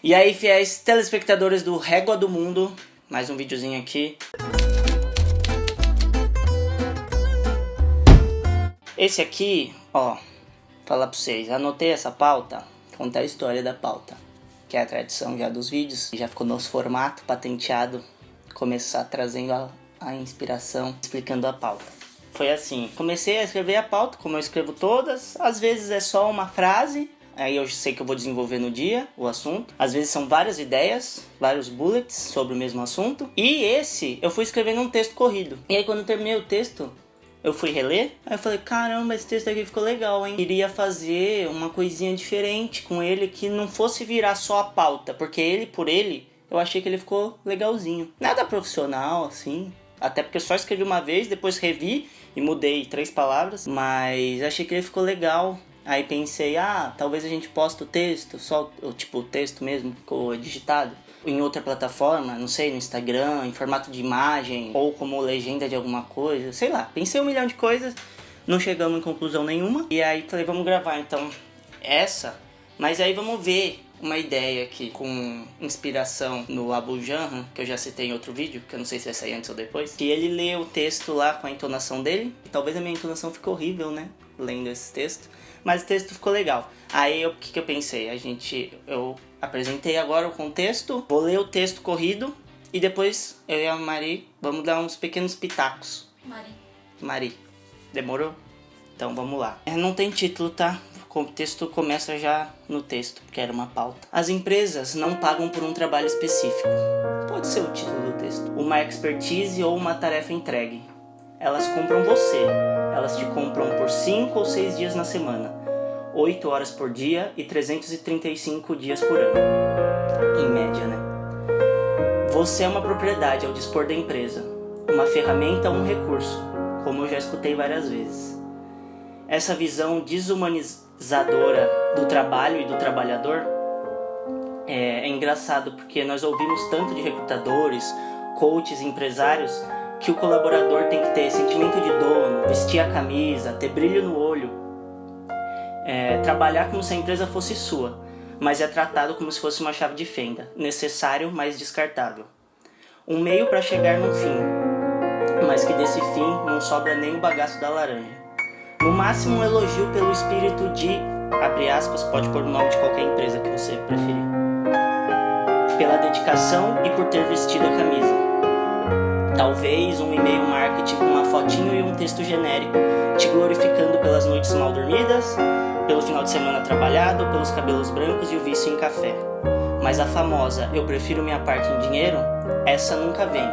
E aí, fiéis telespectadores do Régua do Mundo, mais um videozinho aqui. Esse aqui, ó, falar pra vocês, anotei essa pauta, contar a história da pauta, que é a tradição já dos vídeos, já ficou nosso formato patenteado, começar trazendo a inspiração, explicando a pauta. Foi assim, comecei a escrever a pauta, como eu escrevo todas, às vezes é só uma frase, aí eu sei que eu vou desenvolver no dia o assunto. Às vezes são várias ideias, vários bullets sobre o mesmo assunto. E esse eu fui escrevendo um texto corrido. E aí quando eu terminei o texto, eu fui reler. Aí eu falei, caramba, esse texto aqui ficou legal, hein? Queria fazer uma coisinha diferente com ele que não fosse virar só a pauta. Porque ele, por ele, eu achei que ele ficou legalzinho. Nada profissional, assim. Até porque eu só escrevi uma vez, depois revi e mudei 3 palavras. Mas achei que ele ficou legal. Aí pensei, talvez a gente poste o texto, só tipo o texto mesmo, ficou digitado, em outra plataforma, não sei, no Instagram, em formato de imagem, ou como legenda de alguma coisa, sei lá. Pensei 1 milhão de coisas, não chegamos em conclusão nenhuma. E aí falei, vamos gravar então essa, mas aí vamos ver uma ideia aqui, com inspiração no Abu Janra, que eu já citei em outro vídeo, que eu não sei se vai sair antes ou depois, que ele lê o texto lá com a entonação dele, e talvez a minha entonação ficou horrível, né, lendo esse texto. Mas o texto ficou legal. Aí o que eu pensei? Eu apresentei agora o contexto, vou ler o texto corrido e depois eu e a Mari vamos dar uns pequenos pitacos. Mari. Demorou? Então vamos lá. Não tem título, tá? O texto começa já no texto, porque era uma pauta. As empresas não pagam por um trabalho específico. Pode ser o título do texto. Uma expertise ou uma tarefa entregue. Elas compram você. Elas te compram por 5 ou 6 dias na semana, 8 horas por dia e 335 dias por ano, em média, né? Você é uma propriedade ao dispor da empresa, uma ferramenta ou um recurso, como eu já escutei várias vezes. Essa visão desumanizadora do trabalho e do trabalhador é engraçado, porque nós ouvimos tanto de recrutadores, coaches, empresários, que o colaborador tem que ter sentimento de dono, vestir a camisa, ter brilho no olho, trabalhar como se a empresa fosse sua, mas é tratado como se fosse uma chave de fenda, necessário, mas descartável. Um meio para chegar num fim, mas que desse fim não sobra nem o bagaço da laranja. No máximo um elogio pelo espírito de, abre aspas, pode pôr o nome de qualquer empresa que você preferir, pela dedicação e por ter vestido a camisa. Talvez um e-mail marketing com uma fotinho e um texto genérico, te glorificando pelas noites mal dormidas, pelo final de semana trabalhado, pelos cabelos brancos e o vício em café. Mas a famosa eu prefiro minha parte em dinheiro, essa nunca vem.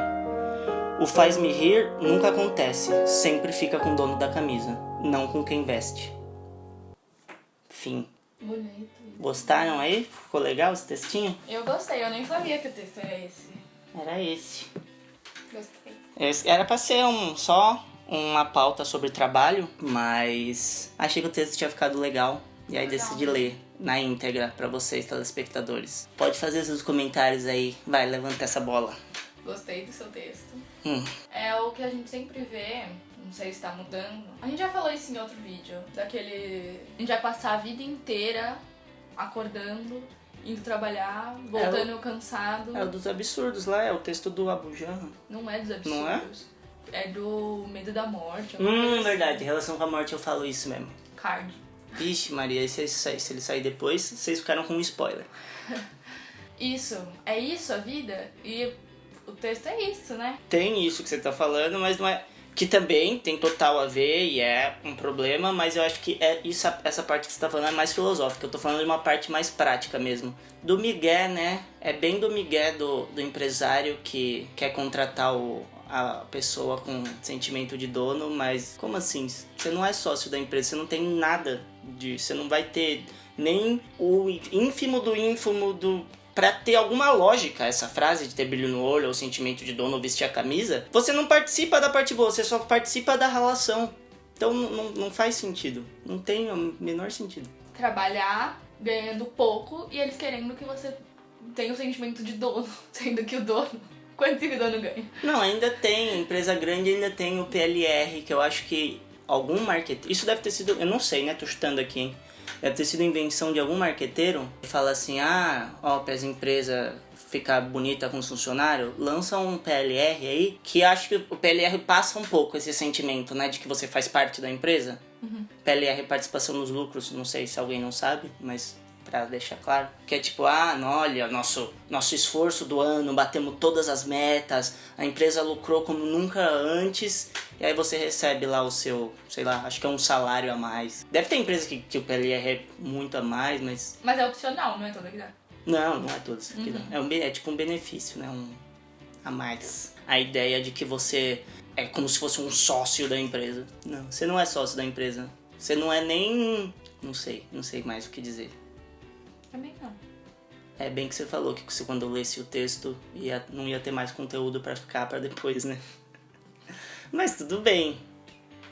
O faz-me rir nunca acontece, sempre fica com o dono da camisa, não com quem veste. Fim. Bonito. Gostaram aí? Ficou legal esse textinho? Eu gostei, eu nem sabia que o texto era esse. Era esse. Gostei. Era pra ser só uma pauta sobre trabalho, mas achei que o texto tinha ficado legal. E aí decidi ler na íntegra pra vocês, telespectadores. Pode fazer seus comentários aí. Vai, levanta essa bola. Gostei do seu texto. É o que a gente sempre vê, não sei se tá mudando. A gente já falou isso em outro vídeo, daquele... A gente vai passar a vida inteira acordando, indo trabalhar, voltando cansado. É o dos absurdos lá, é o texto do Abu Janra. Não é dos absurdos. Não é? É do medo da morte. Verdade, em relação com a morte eu falo isso mesmo. Card. Vixe Maria, se ele sair depois, vocês ficaram com um spoiler. Isso, é isso a vida? E o texto é isso, né? Tem isso que você tá falando, mas não é... Que também tem total a ver e é um problema, mas eu acho que essa parte que você tá falando é mais filosófica. Eu tô falando de uma parte mais prática mesmo. Do migué, né? É bem do migué do empresário que quer contratar a pessoa com sentimento de dono, mas como assim? Você não é sócio da empresa, você não tem nada você não vai ter nem o ínfimo do... Pra ter alguma lógica, essa frase de ter brilho no olho ou sentimento de dono ou vestir a camisa, você não participa da parte boa, você só participa da relação. Então não faz sentido, não tem o menor sentido. Trabalhar ganhando pouco e eles querendo que você tenha o sentimento de dono, sendo que o dono... Quanto que o dono ganha? Não, ainda tem, empresa grande ainda tem o PLR, que eu acho que algum marketing... Isso deve ter sido, eu não sei, né, tô chutando aqui, hein. Deve ter sido invenção de algum marqueteiro que fala assim, para as empresas ficar bonita com os funcionários, lança um PLR aí, que acho que o PLR passa um pouco esse sentimento, né, de que você faz parte da empresa. PLR, participação nos lucros, não sei se alguém não sabe, mas pra deixar claro, que é tipo, olha, nosso esforço do ano, batemos todas as metas, a empresa lucrou como nunca antes, e aí você recebe lá o seu, sei lá, acho que é um salário a mais. Deve ter empresa que o PLR é muito a mais, mas... Mas é opcional, não é toda que dá? Não é todas que dá. É tipo um benefício, né, a mais. A ideia de que você é como se fosse um sócio da empresa. Não, você não é sócio da empresa. Você não é nem... Não sei mais o que dizer. Também não. É bem que você falou que quando eu lesse o texto não ia ter mais conteúdo pra ficar pra depois, né? Mas tudo bem.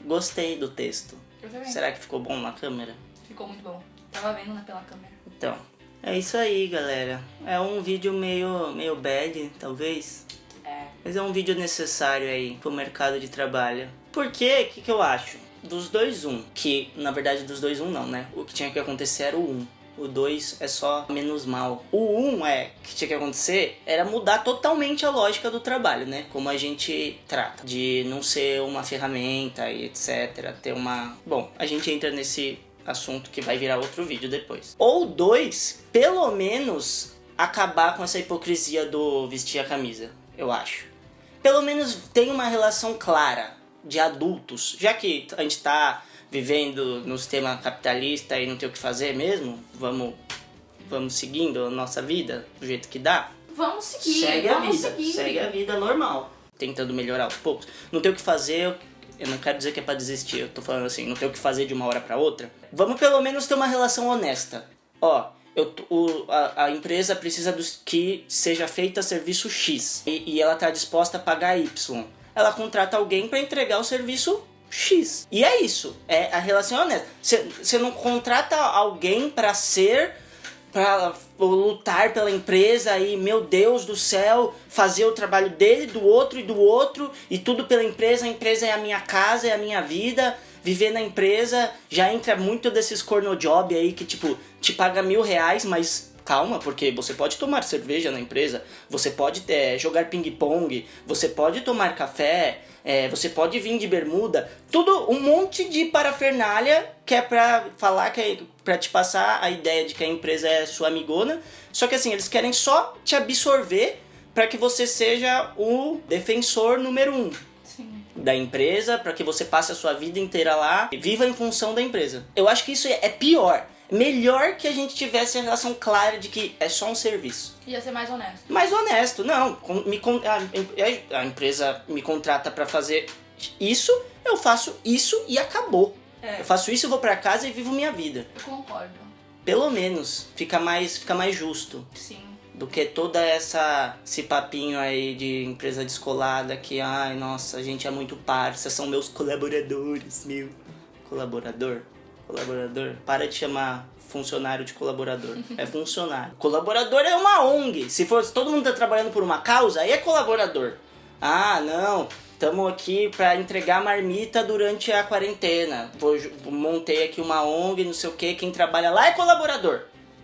Gostei do texto. Eu também. Será que ficou bom na câmera? Ficou muito bom. Tava vendo pela câmera. Então, é isso aí, galera. É um vídeo meio bad, talvez. Mas é um vídeo necessário aí pro mercado de trabalho. Porque, o que eu acho? Dos dois, que na verdade dos dois, não, né? O que tinha que acontecer era o 1. O 2 é só menos mal. O 1 que tinha que acontecer era mudar totalmente a lógica do trabalho, né? Como a gente trata. De não ser uma ferramenta e etc. Ter uma... Bom, a gente entra nesse assunto que vai virar outro vídeo depois. Ou 2, pelo menos acabar com essa hipocrisia do vestir a camisa, eu acho. Pelo menos tem uma relação clara de adultos. Já que a gente tá vivendo no sistema capitalista e não tem o que fazer mesmo, vamos seguindo a nossa vida do jeito que dá. Vamos seguir, Segue a vida normal. Tentando melhorar aos poucos. Não tem o que fazer, eu não quero dizer que é pra desistir, eu tô falando assim, não tem o que fazer de uma hora pra outra. Vamos pelo menos ter uma relação honesta. A empresa precisa que seja feita serviço X e ela tá disposta a pagar Y. Ela contrata alguém pra entregar o serviço X. E é isso. É a relação honesta. Você não contrata alguém pra lutar pela empresa e, meu Deus do céu, fazer o trabalho dele, do outro e tudo pela empresa. A empresa é a minha casa, é a minha vida. Viver na empresa, já entra muito desses corno job aí que tipo, te paga R$1.000, mas calma, porque você pode tomar cerveja na empresa, você pode jogar ping-pong, você pode tomar café, você pode vir de bermuda, tudo um monte de parafernália que é pra falar, que é pra te passar a ideia de que a empresa é sua amigona, só que assim, eles querem só te absorver pra que você seja o defensor número 1. Da empresa, para que você passe a sua vida inteira lá e viva em função da empresa. Eu acho que isso é pior. Melhor que a gente tivesse a relação clara de que é só um serviço. Ia ser mais honesto. Mais honesto, não. A empresa me contrata para fazer isso, eu faço isso e acabou. Eu faço isso, eu vou para casa e vivo minha vida. Eu concordo. Pelo menos, fica mais justo. Sim. Do que toda esse papinho aí de empresa descolada que, nossa, a gente é muito parça, são meus colaboradores, meu. Colaborador? Para de chamar funcionário de colaborador. É funcionário. Colaborador é uma ONG. Se todo mundo tá trabalhando por uma causa, aí é colaborador. Não, estamos aqui para entregar marmita durante a quarentena. Montei aqui uma ONG, não sei o que, quem trabalha lá é colaborador.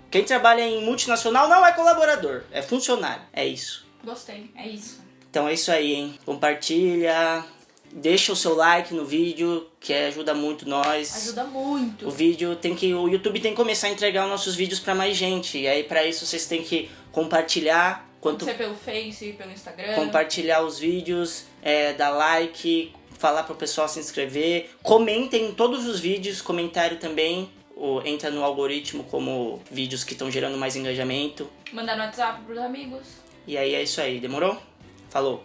Quem trabalha em multinacional não é colaborador, é funcionário. É isso. Gostei, é isso. Então é isso aí, hein? Compartilha, deixa o seu like no vídeo, que ajuda muito nós. Ajuda muito. O YouTube tem que começar a entregar os nossos vídeos pra mais gente. E aí pra isso vocês têm que compartilhar. Pode ser pelo Face, pelo Instagram. Compartilhar os vídeos, dar like, falar pro pessoal se inscrever. Comentem em todos os vídeos, comentário também. Entra no algoritmo como vídeos que estão gerando mais engajamento. Mandar no WhatsApp pros amigos. E aí é isso aí, demorou? Falou!